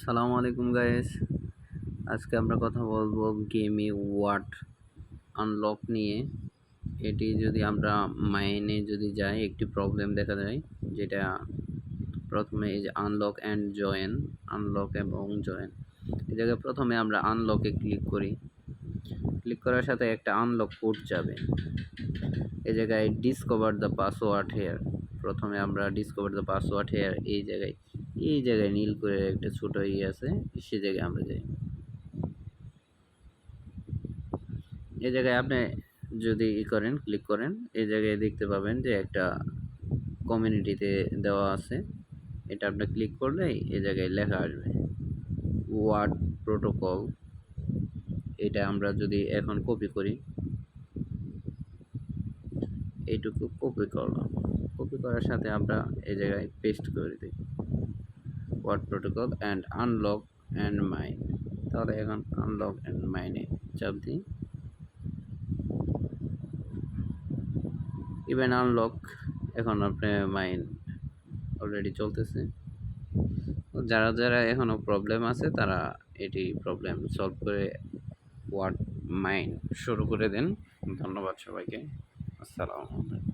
সালামু আলাইকুম গাইস। আজকে আমরা কথা বলবো গেমে ওয়ার্ড আনলক নিয়ে। এটি যদি আমরা মাইনে যদি যাই একটি প্রবলেম দেখা যায়, যেটা প্রথমে এই যে আনলক এবং জয়েন, এই জায়গায় প্রথমে আমরা আনলকে ক্লিক করি। ক্লিক করার সাথে একটা আনলক কোড যাবে। এই জায়গায় ডিসকভার দ্য পাসওয়ার্ড হেয়ার, প্রথমে আমরা ডিসকভার দ্য পাসওয়ার্ড হেয়ার এই জায়গায় নীল করে একটা ছোট আছে, সে জায়গায় আমরা যাই। এই জায়গায় আপনি যদি ক্লিক করেন, এই জায়গায় দেখতে পাবেন যে একটা কমিউনিটিতে দেওয়া আছে। এটা আপনি ক্লিক করলেই এই জায়গায় লেখা আসবে ওয়ার্ড প্রোটোকল। এটা আমরা যদি এখন কপি করি, এইটুকু কপি করলাম। কপি করার সাথে আমরা এই জায়গায় পেস্ট করে দিই word protocol and unlock and mine. তাহলে এখন আনলক অ্যান্ড মাইনে চাপ দিই। ইভেন আনলক, এখন আপনার মাইন অলরেডি চলতেছে। যারা যারা এখনো প্রবলেম আছে তারা এটি প্রবলেম সলভ করে ওয়ার্ড মাইন শুরু করে দেন। ধন্যবাদ সবাইকে। আসসালামু আলাইকুম।